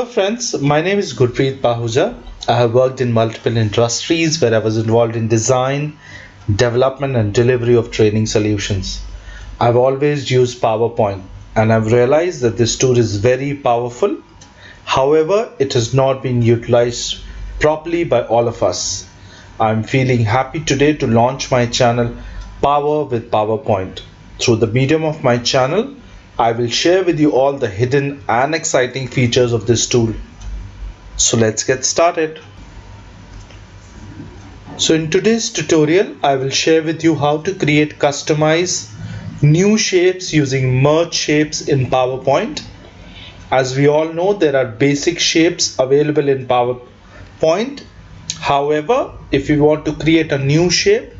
friends, my name is Gurpreet Pahuja. I have worked in multiple industries where I was involved in design, development, and delivery of training solutions. I've always used PowerPoint and I've realized that this tool is very powerful. However, it has not been utilized properly by all of us. I'm feeling happy today to launch my channel Power with PowerPoint. Through the medium of my channel, I will share with you all the hidden and exciting features of this tool. So let's get started. So in today's tutorial, I will share with you how to create customize new shapes using merge shapes in PowerPoint. As we all know, there are basic shapes available in PowerPoint. However, if we want to create a new shape,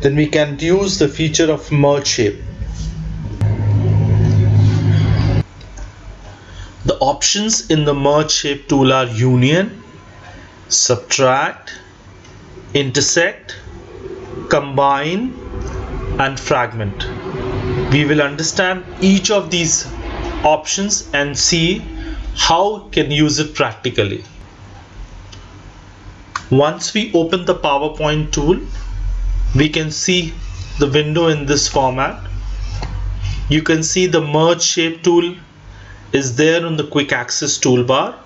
then we can use the feature of merge shape. The options in the merge shape tool are union, subtract, intersect, combine, and fragment. We will understand each of these options and see how we can use it practically. Once we open the PowerPoint tool, we can see the window in this format. You can see the merge shape tool is there on the quick access toolbar.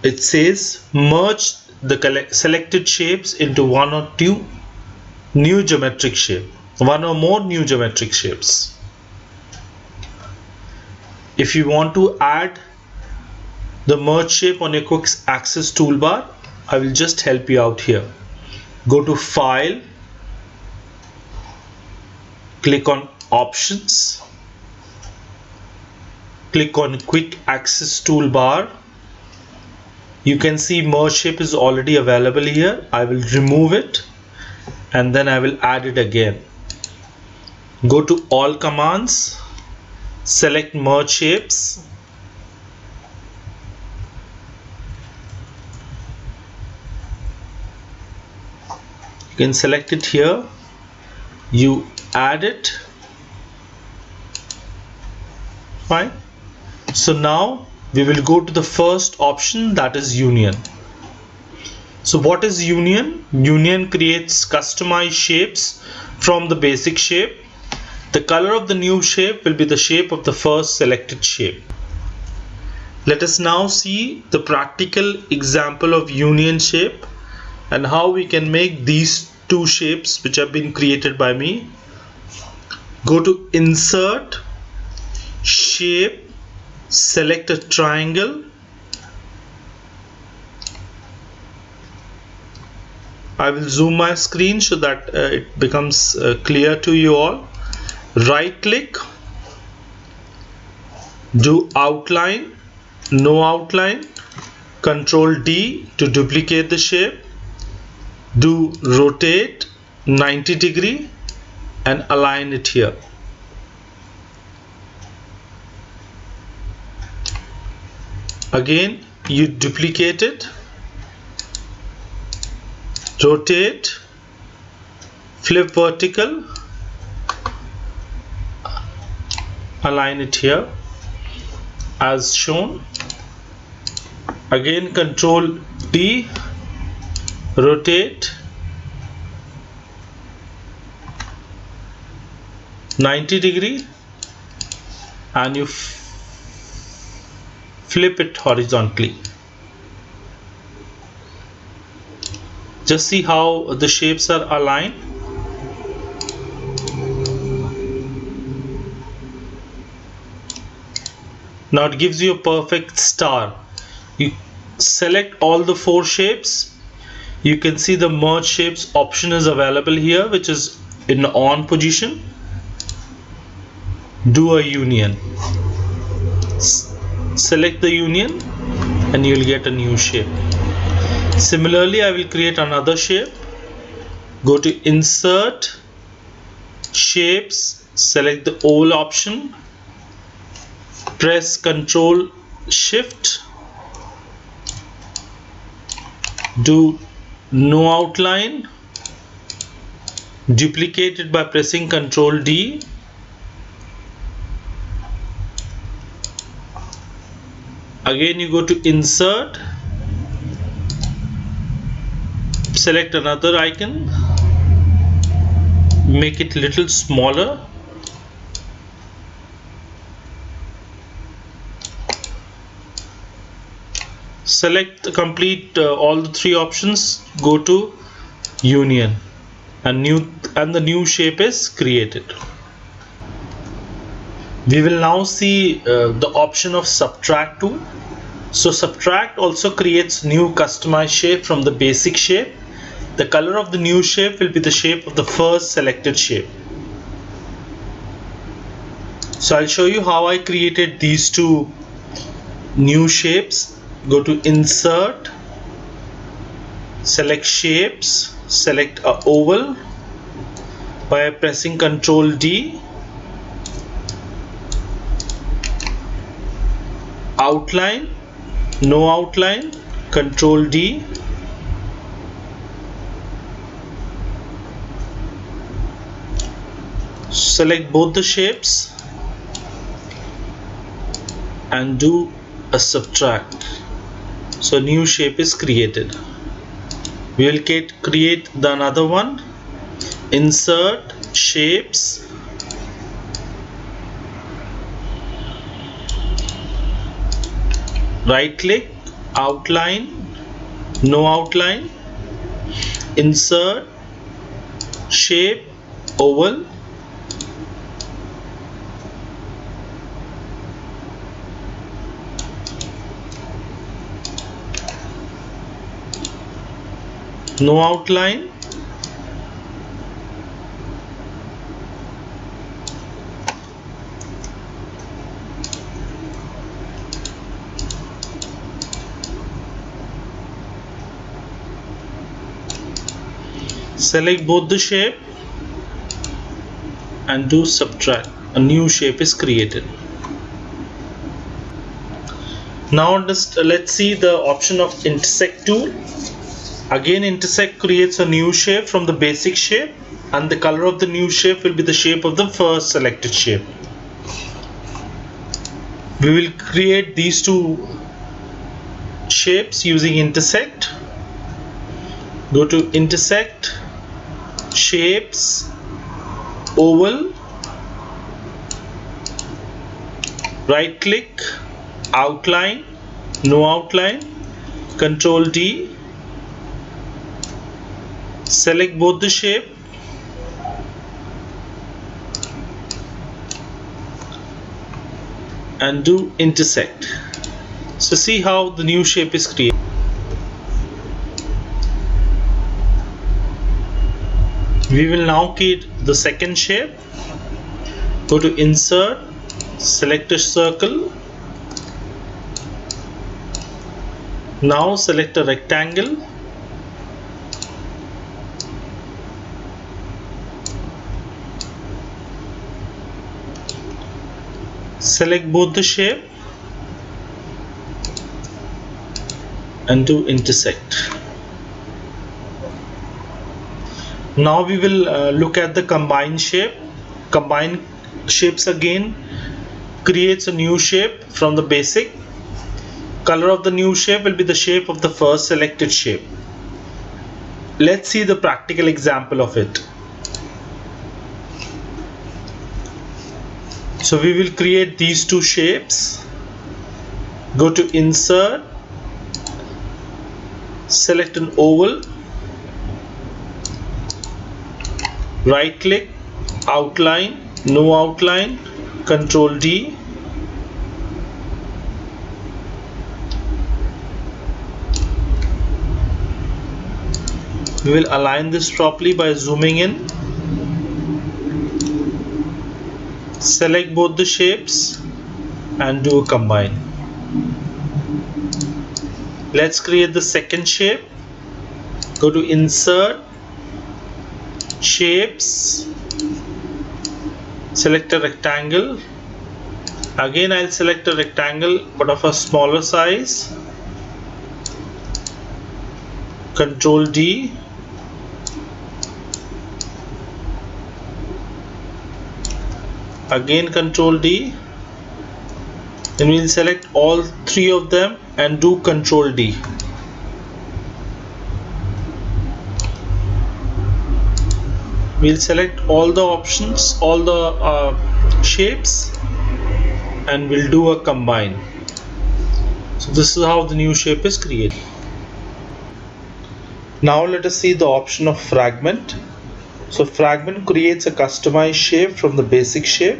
It says merge the selected shapes into one or more new geometric shapes. If you want to add the merge shape on your quick access toolbar, I will just help you out here. Go to File, click on Options, click on Quick Access Toolbar. You can see merge shape is already available here. I will remove it and then I will add it again. Go to All Commands, select merge shapes. You can select it here. You add it. Fine. So now we will go to the first option, that is union. So what is union? Union creates customized shapes from the basic shape. The color of the new shape will be the shape of the first selected shape. Let us now see the practical example of union shape and how we can make these two shapes which have been created by me. Go to Insert, Shape, select a triangle. I will zoom my screen so that it becomes clear to you all. Right click, do outline, no outline, Control D to duplicate the shape, do rotate 90 degree and align it here. Again, you duplicate it, rotate, flip vertical, align it here as shown. Again, Control D, rotate 90 degree and you flip it horizontally. Just see how the shapes are aligned. Now it gives you a perfect star. You select all the four shapes. You can see the merge shapes option is available here, which is in on position. Do a union. Select the union and you will get a new shape. Similarly, I will create another shape. Go to Insert, Shapes, select the oval option, press Ctrl Shift, do no outline, duplicate it by pressing Ctrl D, Again you go to insert, select another icon, make it little smaller, select the complete all the three options, go to union, and the new shape is created. We will now see the option of subtract tool. So subtract also creates new customized shape from the basic shape. The color of the new shape will be the shape of the first selected shape. So I'll show you how I created these two new shapes. Go to insert, select shapes, select a oval by pressing Ctrl D, outline, no outline, Ctrl D, select both the shapes and do a subtract. So new shape is created. We will create the another one. Insert, shapes, right click, outline, no outline, insert, shape, oval, no outline, select both the shape and do subtract. A new shape is created. Now let's see the option of intersect tool. Again, intersect creates a new shape from the basic shape, and the color of the new shape will be the shape of the first selected shape. We will create these two shapes using intersect. Go to intersect, shapes, oval, right click, outline, no outline, Ctrl D, select both the shape and do intersect. So see how the new shape is created. We will now create the second shape. Go to insert, select a circle. Now select a rectangle. Select both the shape and do intersect. Now we will look at the combined shape. Combine shapes again creates a new shape from the basic. Color of the new shape will be the shape of the first selected shape. Let's see the practical example of it. So we will create these two shapes. Go to insert, select an oval, right click, outline, no outline, Ctrl D, we will align this properly by zooming in. Select both the shapes and do a combine. Let's create the second shape. Go to insert, shapes, select a rectangle. Again I'll select a rectangle but of a smaller size. Ctrl D, again Ctrl D, Then we'll select all three of them and do Ctrl D. We'll select all the options, all the shapes, and we'll do a combine. So this is how the new shape is created. Now let us see the option of fragment. So fragment creates a customized shape from the basic shape.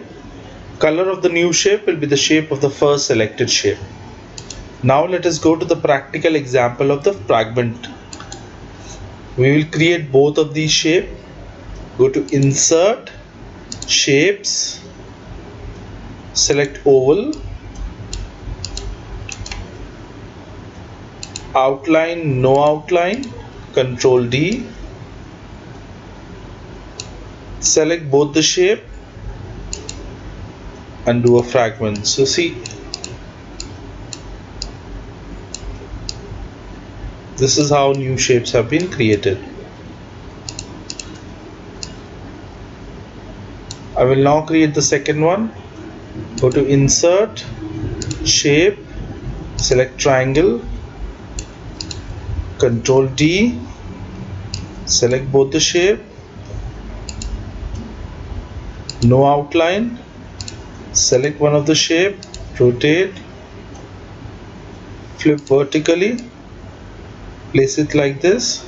Color of the new shape will be the shape of the first selected shape. Now let us go to the practical example of the fragment. We will create both of these shapes. Go to Insert, Shapes, select Oval, Outline, No Outline, Ctrl D, select both the shape and do a fragment. So see, this is how new shapes have been created. I will now create the second one. Go to Insert, Shape, select Triangle, Ctrl D, select both the shape, no outline, select one of the shape, rotate, flip vertically, place it like this,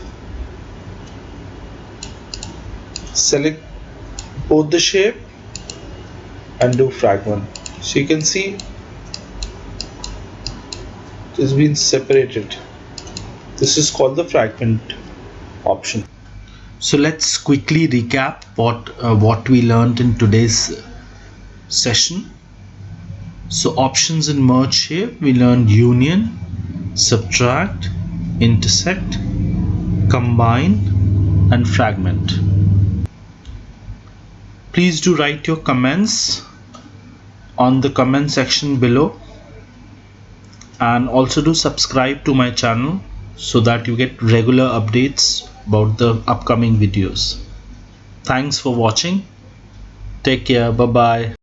select both the shape and do fragment. So you can see it has been separated. This is called the fragment option. So let's quickly recap what we learned in today's session. So options in merge shape, we learned union, subtract, intersect, combine and fragment. Please do write your comments on the comment section below, and also do subscribe to my channel so that you get regular updates about the upcoming videos. Thanks for watching. Take care. Bye bye.